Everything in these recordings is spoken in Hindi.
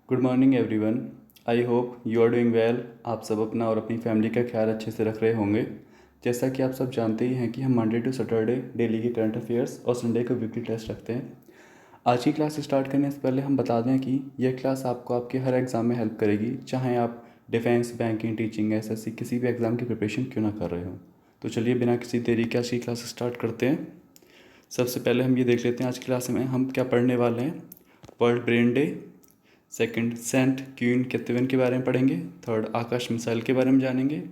Good morning everyone. I hope you are doing well. आप सब अपना और अपनी फैमिली का ख्याल अच्छे से रख रहे होंगे। जैसा कि आप सब जानते ही हैं कि हम मंडे टू सैटरडे डेली के करंट अफेयर्स और संडे को वीकली टेस्ट रखते हैं। आज की क्लास स्टार्ट करने से पहले हम बता दें कि यह क्लास आपको आपके हर एग्ज़ाम में हेल्प करेगी, चाहे आप डिफेंस, बैंकिंग, टीचिंग, एसएससी किसी भी एग्ज़ाम की प्रिपरेशन क्यों ना कर रहे हो। तो चलिए बिना किसी देरी के आज की क्लास स्टार्ट करते हैं। सबसे पहले हम ये देख लेते हैं आज की क्लास में हम क्या पढ़ने वाले हैं। World brain day, second saint queen Ketevan के बारे में पढ़ेंगे, थर्ड आकाश मिसाइल के बारे में जानेंगे,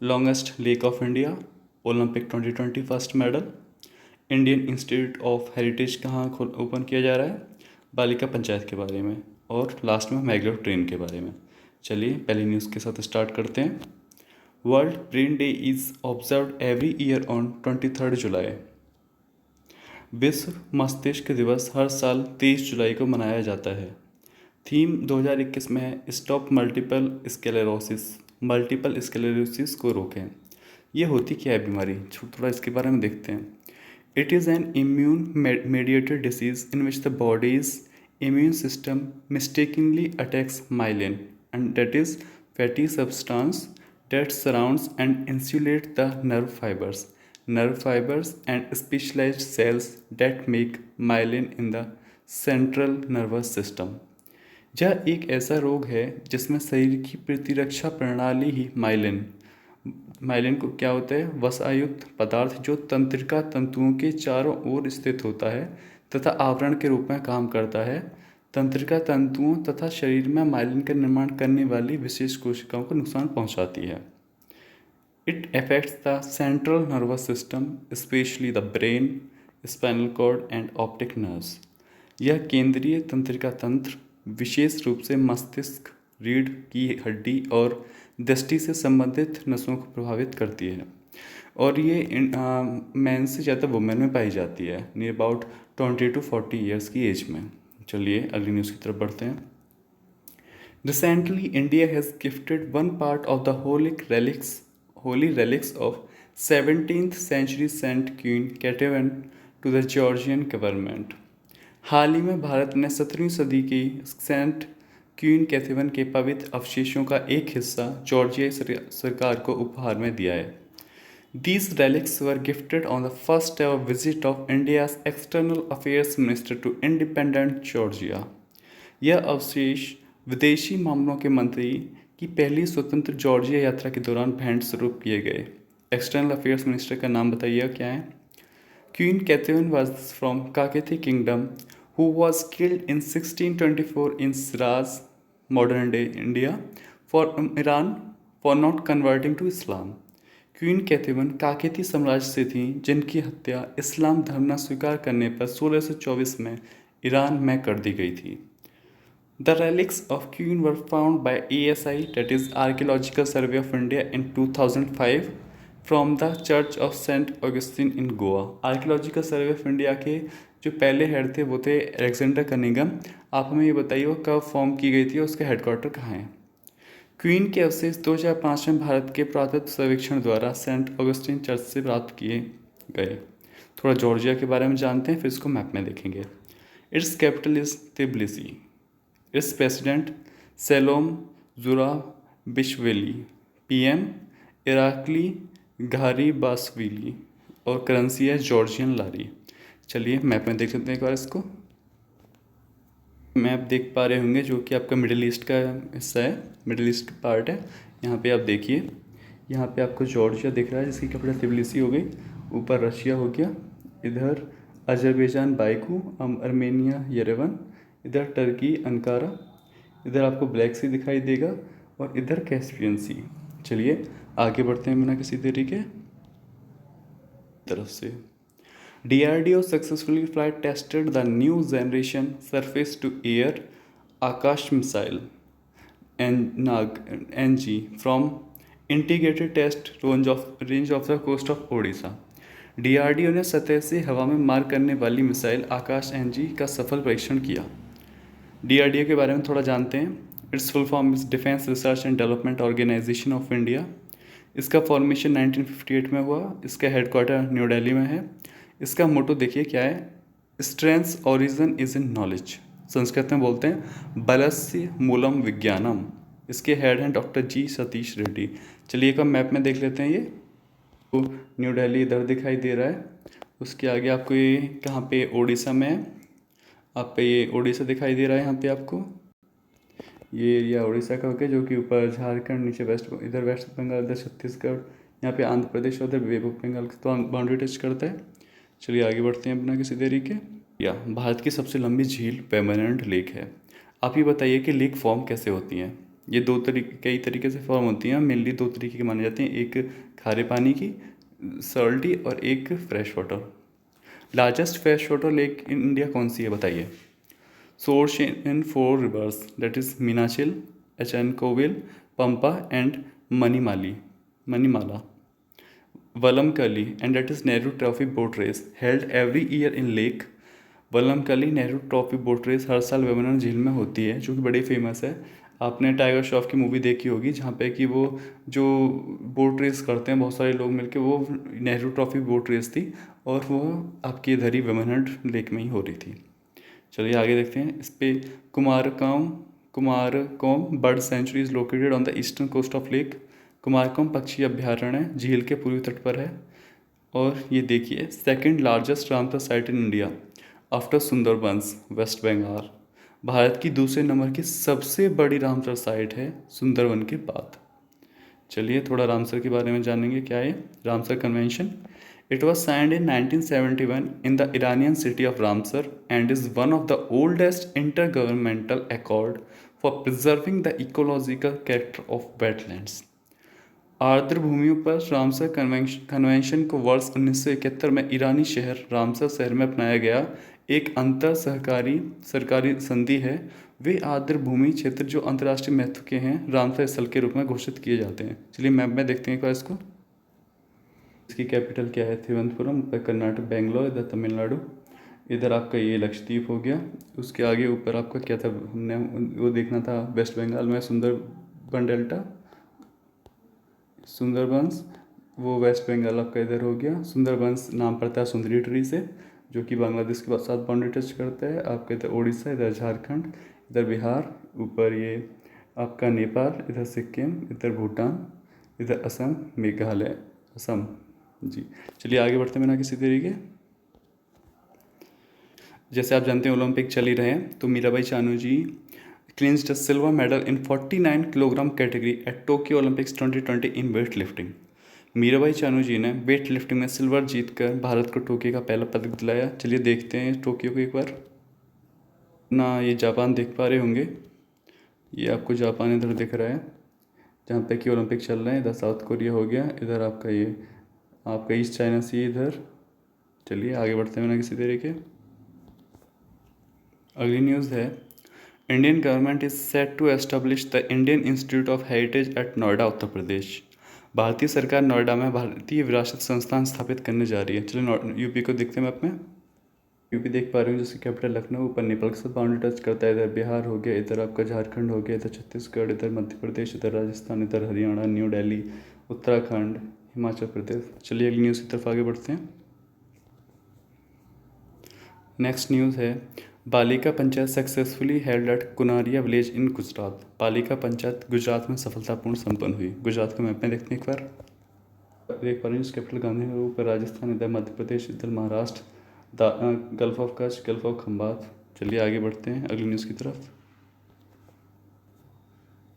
longest lake of India, Olympic 2020 first medal, Indian Institute of heritage कहाँ ओपन किया जा रहा है, बालिका पंचायत के बारे में, और लास्ट में मैग्लेव ट्रेन के बारे में। चलिए पहली न्यूज़ के साथ स्टार्ट करते हैं। World brain day is observed every year on 23 जुलाई। विश्व मस्तिष्क दिवस हर साल 23 जुलाई को मनाया जाता है। थीम 2021 में है स्टॉप मल्टीपल स्क्लेरोसिस को रोकें। ये होती क्या है बीमारी, थोड़ा इसके बारे में देखते हैं। It is an immune mediated disease in which the bodies immune system mistakenly attacks myelin and that is fatty substance that surrounds and insulates the nerve fibers and specialized cells that make myelin in the central nervous system। यह एक ऐसा रोग है जिसमें शरीर की प्रतिरक्षा प्रणाली ही माइलिन को क्या होता है, वसायुक्त पदार्थ जो तंत्रिका तंतुओं के चारों ओर स्थित होता है तथा आवरण के रूप में काम करता है। तंत्रिका तंतुओं तथा शरीर में माइलिन का निर्माण करने वाली विशेष कोशिकाओं को नुकसान पहुंचाती है। It affects the central nervous system specially the brain, spinal cord and optic nerves. यह केंद्रीय तंत्रिका तंत्र विशेष रूप से मस्तिष्क, रीढ़ की हड्डी और दृष्टि से संबंधित नसों को प्रभावित करती है और ये मैन से ज़्यादा वुमेन में पाई जाती है, नियर अबाउट 20 to 40 ईयर्स की एज में। चलिए अगली न्यूज़ की तरफ बढ़ते हैं। Recently India has gifted one part of the holy relics of 17th century Saint Queen Catevan to the Georgian government। हाल ही में भारत ने 17वीं सदी की सेंट क्वीन कैथेवन के पवित्र अवशेषों का एक हिस्सा जॉर्जिया सरकार को उपहार में दिया है। These relics were gifted on the first ever visit of India's External Affairs Minister to independent Georgia। यह अवशेष विदेशी मामलों के मंत्री की पहली स्वतंत्र जॉर्जिया यात्रा के दौरान भेंट स्वरूप किए गए। एक्सटर्नल अफेयर्स मिनिस्टर का नाम बताइए क्या है। Queen Ketevan was from Kakheti Kingdom who was killed in 1624 in Shiraz, modern day India, from Iran for not converting to Islam। Queen Ketevan Kakheti साम्राज्य से थीं जिनकी हत्या इस्लाम धर्म न स्वीकार करने पर 1624 में ईरान में कर दी गई थी। The relics of Queen were found by ASI, that is Archaeological Survey of India, in 2005 from the Church of St. Augustine in Goa। Archaeological survey of India के जो पहले हेड थे वो थे अलेक्जेंडर कनिंगम। आप हमें ये बताइए वो कब फॉर्म की गई थी और उसका हेडक्वार्टर कहाँ है। क्वीन के अवशेष 2005 में भारत के पुरातत्व सर्वेक्षण द्वारा सेंट ऑगस्टिन चर्च से प्राप्त किए गए। थोड़ा जॉर्जिया के बारे में जानते हैं, फिर इसको मैप में देखेंगे। Its capital is Tbilisi. Its president Salome Zourabichvili, PM Irakli Garibashvili और करेंसी है जॉर्जियन लारी। चलिए मैप में देख लेते हैं एक बार इसको। मैप देख पा रहे होंगे जो कि आपका मिडिल ईस्ट का हिस्सा है, मिडिल ईस्ट पार्ट है। यहाँ पे आप देखिए, यहाँ पे आपको जॉर्जिया दिख रहा है जिसकी कैपिटल तिबिलिसी हो गई, ऊपर रशिया हो गया, इधर अजरबैजान बाइकू, अर्मेनिया येरेवन, इधर टर्की अंकारा, इधर आपको ब्लैक सी दिखाई देगा और इधर कैस्पियन सी। चलिए आगे बढ़ते हैं बिना किसी देरी के तरफ से। DRDO successfully flight tested the new generation surface to air Akash missile NG from integrated test range of the coast of Odisha। DRDO ने सतह से हवा में मार करने वाली मिसाइल आकाश NG का सफल परीक्षण किया। DRDO के बारे में थोड़ा जानते हैं। Its full form is defence research and development organisation of India. इसका फॉर्मेशन 1958 में हुआ। इसका हेडक्वार्टर न्यू दिल्ली में है। इसका मोटो देखिए क्या है, strength origin is in knowledge. Sanskrit में बोलते हैं बलस्य मूलम विज्ञानम। इसके हेड हैं डॉक्टर जी सतीश रेड्डी। चलिए एक मैप में देख लेते हैं। ये तो न्यू दिल्ली इधर दिखाई दे रहा है, उसके आगे आपको ये कहाँ पे उड़ीसा में है, आप पे ये उड़ीसा दिखाई दे रहा है यहाँ पे आपको। ये एरिया उड़ीसा का होगा, जो कि ऊपर झारखंड, नीचे इधर वेस्ट बंगाल, इधर छत्तीसगढ़, यहाँ पे आंध्र प्रदेश, उधर बंगाल तो बाउंड्री टच करता है। चलिए आगे बढ़ते हैं बिना किसी देरी के। या भारत की सबसे लंबी झील परमानेंट लेक है। आप ये बताइए कि लेक फॉर्म कैसे होती हैं। ये कई तरीके से फॉर्म होती हैं, मेनली दो तरीके की मानी जाती हैं, एक खारे पानी की सॉल्टी और एक fresh water. Largest fresh water lake in India कौन सी है बताइए। Source in 4 rivers, that is Minachil, Echankovil, Pampa and Manimala. Valamkali, and that is Nehru Trophy boat race held every year in lake. Vallamkali Nehru trophy boat race हर साल वेमना झील में होती है, जो कि बड़ी फेमस है। आपने टाइगर श्रॉफ की मूवी देखी होगी, जहाँ पे कि वो जो बोट रेस करते हैं बहुत सारे लोग मिलके, वो नेहरू ट्रॉफी बोट रेस थी और वो आपकी इधर ही वेमनहट लेक में ही हो रही थी। चलिए आगे देखते हैं। इस पे Kumarakom bird sanctuary is located on the eastern coast of lake. Kumarakom पक्षी अभ्यारण्य झील के पूर्वी तट पर है। और ये देखिए, second largest Ramsar site in India after Sundarbans, West Bengal. भारत की दूसरे नंबर की सबसे बड़ी रामसर साइट है सुंदरबन के बाद। चलिए थोड़ा रामसर के बारे में जानेंगे। क्या है Ramsar convention? It was signed in 1971 in the Iranian city of Ramsar and is one of the oldest intergovernmental accord for preserving the ecological character of wetlands. आर्द्र भूमियों पर रामसर कन्वेंशन को वर्ष 1971 में ईरानी शहर रामसर शहर में अपनाया गया एक अंतर सरकारी संधि है। वे आर्द्र भूमि क्षेत्र जो अंतर्राष्ट्रीय महत्व के हैं रामसर स्थल के रूप में घोषित किए जाते हैं। चलिए मैप में देखते हैं एक बार इसको। इसकी कैपिटल क्या है? थिरुवनंतपुरम, कर्नाटक बेंगलोर, इधर तमिलनाडु, इधर आपका ये लक्षद्वीप हो गया। उसके आगे ऊपर आपका क्या था, हमने वो देखना था वेस्ट बंगाल में सुंदरबन डेल्टा, सुंदरबंस, वो वेस्ट बंगाल आपका इधर हो गया। सुंदरबंस नाम पड़ता है सुंदरी ट्री से, जो कि बांग्लादेश के साथ बाउंड्री टच करता है। आपका इधर उड़ीसा, इधर झारखंड, इधर बिहार, ऊपर ये आपका नेपाल, इधर सिक्किम, इधर भूटान, इधर असम, मेघालय, असम जी। चलिए आगे बढ़ते हैं बिना किसी तरीके। जैसे आप जानते हैं ओलंपिक चल ही रहे हैं, तो Mirabai Chanu ji clinched silver medal in 49 kilogram category at Tokyo Olympics 2020 in weight lifting. Mirabai Chanu ji ने वेट लिफ्टिंग में सिल्वर जीतकर भारत को टोक्यो का पहला पदक दिलाया। चलिए देखते हैं टोक्यो को एक बार ना। ये जापान देख पा रहे होंगे, ये आपको जापान इधर दिख रहा है जहाँ पे कि ओलंपिक चल रहे हैं। इधर साउथ कोरिया हो गया, इधर आपका ईस्ट चाइना सी इधर। चलिए आगे बढ़ते हैं बिना किसी तरीके। अगली न्यूज़ है, Indian government is set to establish the Indian Institute of Heritage at Noida, Uttar Pradesh. भारतीय सरकार नोएडा में भारतीय विरासत संस्थान स्थापित करने जा रही है। चलिए यूपी को देखते हैं मैप में। यूपी देख पा रहे हो, जिसकी कैपिटल लखनऊ, ऊपर नेपाल के साथ बाउंड्री टच करता है। इधर बिहार हो गया, इधर आपका झारखंड हो गया, इधर छत्तीसगढ़, इधर मध्य प्रदेश, इधर राजस्थान, इधर हरियाणा, न्यू दिल्ली, उत्तराखंड, हिमाचल प्रदेश। चलिए अगली न्यूज़ की तरफ आगे बढ़ते हैं। नेक्स्ट न्यूज़ है, Balika panchayat successfully held at Kunariya village in Gujarat. Balika panchayat Gujarat में सफलतापूर्ण संपन्न हुई। गुजरात का मैप में देखते हैं एक बार। देख पा रहे हैं कैपिटल गांधी, ऊपर राजस्थान, इधर मध्य प्रदेश, इधर Maharashtra, gulf of Kutch, gulf of Khambhat. चलिए आगे बढ़ते हैं अगली न्यूज़ की तरफ।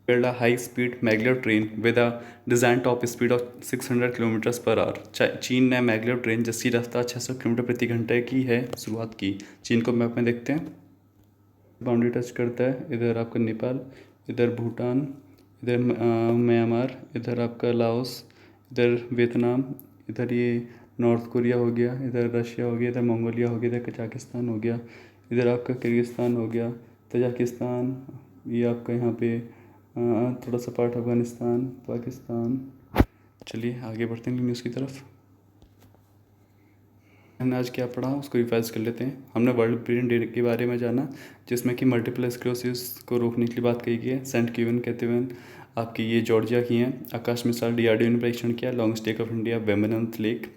build a high-speed maglev train with a design top speed of 600 kilometre per hour. चीन ने मैगलेव ट्रेन जिसकी रफ्तार 600 किलोमीटर प्रति घंटे की है शुरुआत की। चीन को मैप में देखते हैं, बाउंड्री टच करता है। इधर आपका नेपाल, इधर भूटान, इधर म्यांमार, इधर आपका लाओस, इधर वियतनाम, इधर ये नॉर्थ कोरिया हो गया, इधर रशिया हो गया, इधर मंगोलिया हो गया, इधर कजाकिस्तान हो गया, इधर आपका किर्गिस्तान हो गया, तजाकिस्तान, ये आपका यहाँ पे थोड़ा सा पार्ट अफगानिस्तान, पाकिस्तान। चलिए आगे बढ़ते हैं न्यूज़ की तरफ। हमने आज क्या पढ़ा उसको रिवाइज कर लेते हैं। हमने वर्ल्ड ब्रेन डे के बारे में जाना, जिसमें कि मल्टीपल स्क्लेरोसिस को रोकने के लिए बात कही गई है। सेंट क्यूवन कैथेवन आपकी ये जॉर्जिया की हैं। आकाश मिसाइल DRDO ने परीक्षण किया। Long stake of India Vembanad lake.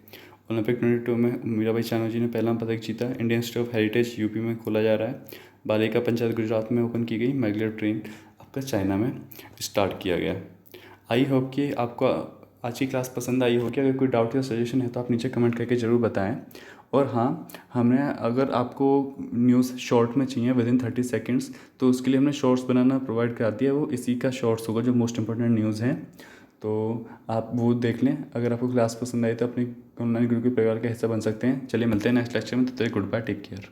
Olympic 22 में मीराबाई चानू जी ने पहला पदक जीता। Indian Institute of Heritage UP में खोला जा रहा है। बालिका पंचायत गुजरात में ओपन की गई, मैग्लेव ट्रेन आपका चाइना में स्टार्ट किया गया। आई होप कि आपको आज की क्लास पसंद आई होगी। अगर कोई डाउट या सजेशन है तो आप नीचे कमेंट करके ज़रूर बताएं। और हाँ, हमने अगर आपको न्यूज़ शॉर्ट में चाहिए विदिन 30 सेकेंड्स, तो उसके लिए हमने शॉर्ट्स बनाना प्रोवाइड करा दिया है। वो इसी का शॉर्ट्स होगा जो मोस्ट इंपॉर्टेंट न्यूज़ हैं, तो आप वो देख लें। अगर आपको क्लास पसंद आई तो अपने ऑनलाइन ग्रुप के परिवार का हिस्सा बन सकते हैं। चलिए मिलते हैं नेक्स्ट लेक्चर में, तब तक गुड बाय, टेक केयर।